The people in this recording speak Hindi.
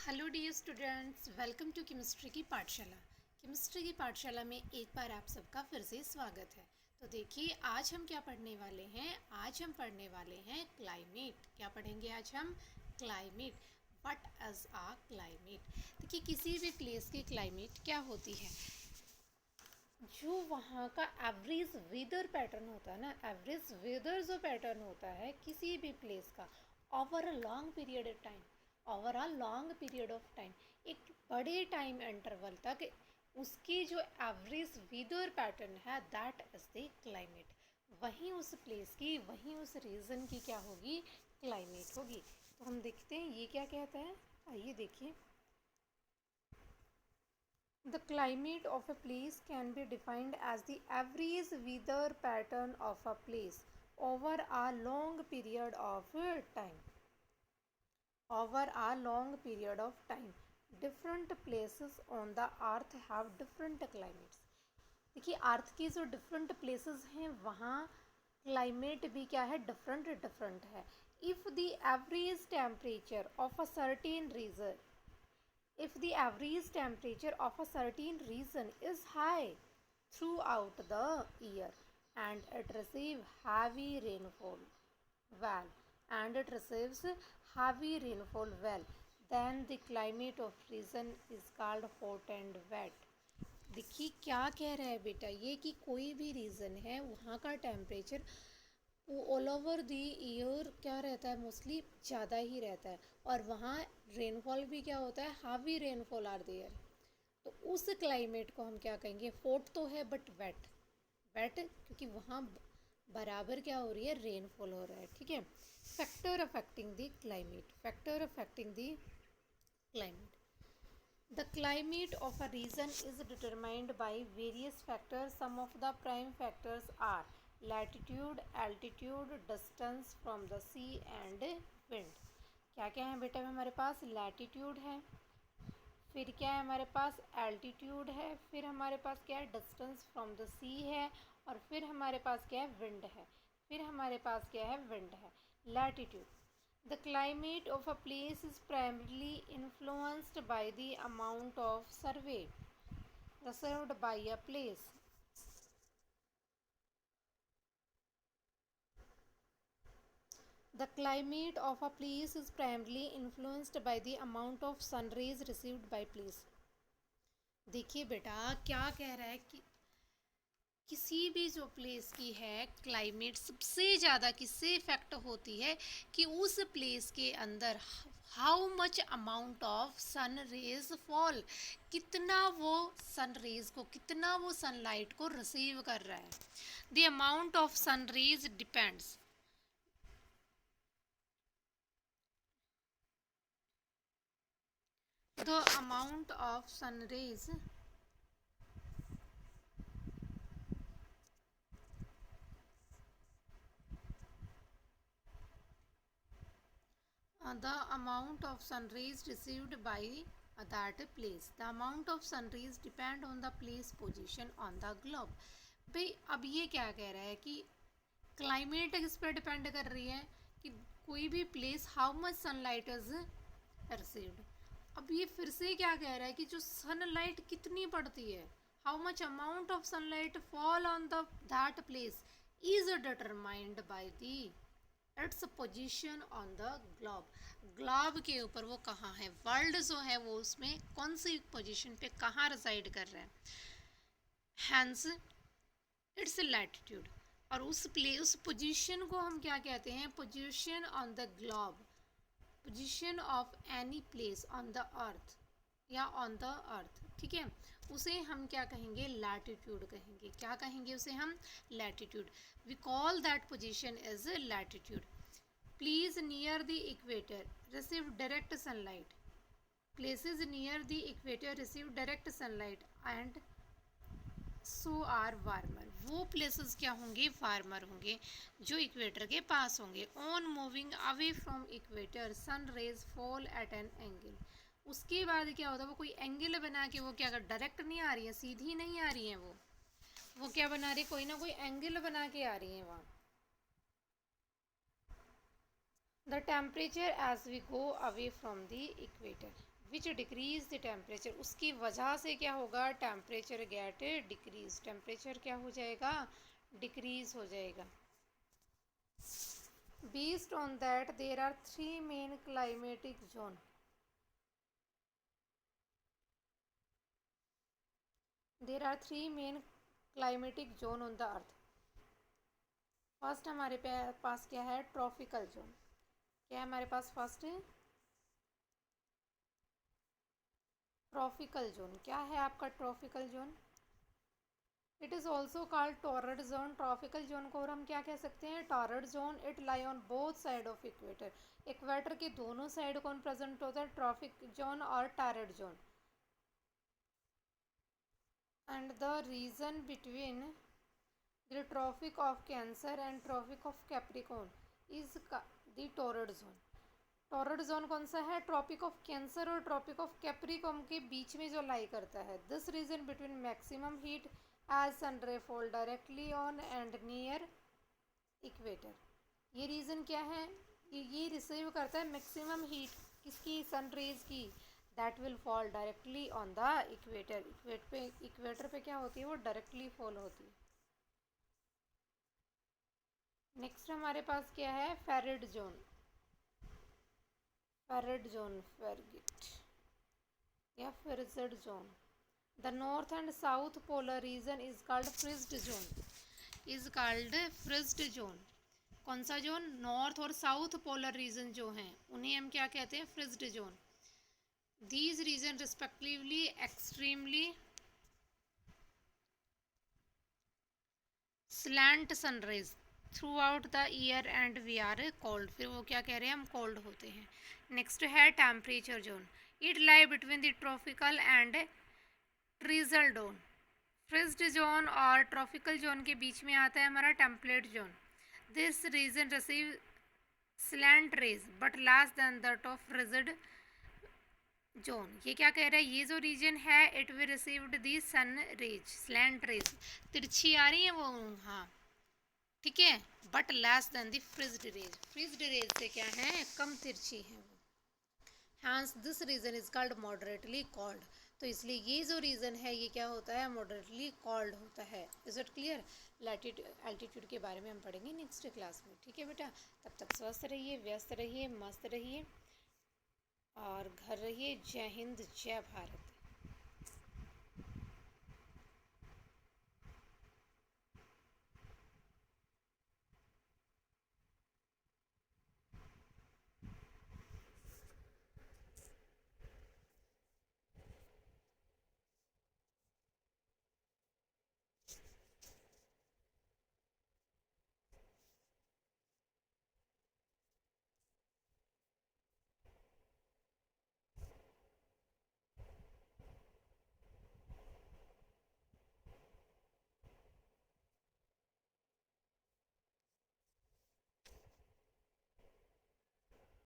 Hello dear students, welcome to chemistry की पाठशाला। केमिस्ट्री की पाठशाला में एक बार आप सबका फिर से स्वागत है। तो देखिए, आज हम क्या पढ़ने वाले हैं। आज हम पढ़ने वाले हैं क्लाइमेट। क्या पढ़ेंगे आज हम? Climate. What is a climate. देखिए, किसी भी प्लेस की क्लाइमेट क्या होती है, जो वहाँ का एवरेज वेदर पैटर्न होता है ना, एवरेज वेदर जो पैटर्न होता है किसी भी प्लेस का over a long period of time, over a long period of time, एक बड़े टाइम इंटरवल तक उसकी जो एवरेज वेदर पैटर्न है, दैट इज द क्लाइमेट। वहीं उस प्लेस की, वहीं उस रीजन की क्या होगी? क्लाइमेट होगी। तो हम देखते हैं ये क्या कहता है। आइए देखिए। The climate of a place can be defined as the average weather pattern of a place over a long period of time. Over a long period of time. Different places on the earth have different climates. देखिए, अर्थ की जो डिफरेंट प्लेसेस हैं वहाँ क्लाइमेट भी क्या है? डिफरेंट डिफरेंट है। If the average temperature of a certain region, if the average temperature of a certain region is high throughout the year and it receives heavy rainfall well and it receives heavy rainfall well, then the climate of region is called hot and wet. देखिए क्या कह रहा है बेटा, ये कि कोई भी रीजन है वहाँ का टेम्परेचर वो ऑल ओवर दी ईयर क्या रहता है? मोस्टली ज़्यादा ही रहता है। और वहाँ रेनफॉल भी क्या होता है? हावी रेनफॉल आर देयर। तो उस क्लाइमेट को हम क्या कहेंगे? हॉट तो है बट वेट। वेट क्योंकि वहाँ बराबर क्या हो रही है? रेनफॉल हो रहा है। ठीक है। Factor affecting the climate, factor affecting the climate. The climate of a region is determined by various factors. Some of the prime factors are latitude, altitude, distance from the sea and wind. क्या क्या है बेटा? हमारे पास लैटिट्यूड है, फिर क्या है हमारे पास? एल्टीट्यूड है, फिर हमारे पास क्या है? डिस्टेंस फ्रॉम द सी है, और फिर हमारे पास क्या है? विंड है। फिर हमारे पास क्या है? विंड है। Latitude, the climate of a place is primarily influenced by the amount of survey received by a place. The climate of a place is primarily influenced by the amount of sun rays received by place. देखिए बेटा क्या कह रहा है कि किसी भी जो प्लेस की है क्लाइमेट सबसे ज़्यादा किससे इफेक्ट होती है कि उस प्लेस के अंदर how much amount of sun rays fall, कितना वो सन रेज को, कितना वो सनलाइट को रिसीव कर रहा है। The amount of sun rays depends, the amount of sun rays the amount of sun rays received by that place. The amount of sun rays depend on the place position on the globe. भाई अब ये क्या कह रहा है कि क्लाइमेट किस पर डिपेंड कर रही है कि कोई भी place how much sunlight is received. अब ये फिर से क्या कह रहा है कि जो सनलाइट कितनी पड़ती है, how much amount of sunlight fall on the that place is determined by the its position on the globe. Globe के ऊपर वो कहाँ है, वर्ल्ड जो है वो उसमें कौन सी पोजीशन पे कहाँ रिसाइड कर रहा है, हैंस इट्स लैटिट्यूड। और उस पोजीशन को हम क्या कहते हैं? Position on the globe, position of any place on the अर्थ या ऑन द अर्थ। ठीक है, उसे हम क्या कहेंगे? लैटिट्यूड कहेंगे। क्या कहेंगे उसे हम? Latitude. We call that position as latitude. Places near the equator receive direct sunlight. Places near the equator receive direct sunlight and so are warmer. वो places क्या होंगे? वार्मर होंगे जो इक्वेटर के पास होंगे। On moving away from equator, sun rays fall at an angle. उसके बाद क्या होता है? वो कोई एंगल बना के, वो क्या कर, डायरेक्ट नहीं आ रही है, सीधी नहीं आ रही है, वो क्या बना रही है? कोई ना कोई एंगल बना के आ रही है वहाँ। The temperature as we go away from the equator. Which decrease the temperature, उसकी वजह से क्या होगा, टेम्परेचर गेट डिक्रीज, टेम्परेचर क्या हो जाएगा, डिक्रीज हो जाएगा। Based on that there are 3 main climatic zone, there are 3 main climatic zone on the earth. First हमारे पास क्या है, ट्रॉपिकल जोन। क्या है हमारे पास फर्स्ट, ट्रॉपिकल जोन। क्या है आपका tropical zone, it is also called torrid zone. Tropical zone को और हम क्या कह सकते हैं, torrid zone. It lie on both side of equator, equator के दोनों साइड कौन प्रेजेंट होता है, ट्रॉपिक जोन और torrid zone. And the region between the tropic of Cancer and tropic of Capricorn is the torrid zone. Torrid zone कौन सा है, ट्रॉपिक ऑफ कैंसर और ट्रॉपिक ऑफ कैप्रिकॉर्न के बीच में जो लाई करता है। This region between maximum heat as sun ray fall directly on and near equator. ये रीज़न क्या है, ये रिसीव करता है मैक्सिमम हीट किसकी, सन रेज की, that will fall directly on the equator. Equator पे क्या होती है, वो डायरेक्टली फॉल होती है। नेक्स्ट हमारे पास क्या है, फेरिड जोन। फेरिड जोन, फेरगिट या frigid zone. The north and south polar region is called frigid zone, is called frigid zone. कौन सा जोन, नॉर्थ और साउथ पोलर रीजन जो हैं उन्हें हम क्या कहते हैं, frigid zone. These region respectively extremely slant sunrise throughout the year and we are cold, फिर वो क्या कह रहे हैं, हम कोल्ड होते हैं। नेक्स्ट है temperature zone. It lie between the tropical and frigid zone. Frigid zone और ट्रॉपिकल जोन के बीच में आता है हमारा template zone. This region receive slant rays but last than that of frigid zone. ये क्या कह रहा है, ये जो रीजन है it will received the sun rays, slant rays तिरछी आ रही है वो, हाँ ठीक है, but less than the frigid raise, फ्रिज्ड rays से क्या है, कम तिरछी है वो। Hence this region is called moderately cold, तो इसलिए ये जो रीजन है ये क्या होता है, मॉडरेटली कॉल्ड होता है। Is it clear. Latitude altitude के बारे में हम पढ़ेंगे नेक्स्ट क्लास में, ठीक है बेटा। तब तक स्वस्थ रहिए, व्यस्त रहिए, मस्त रहिए और घर रहिए। जय हिंद, जय भारत।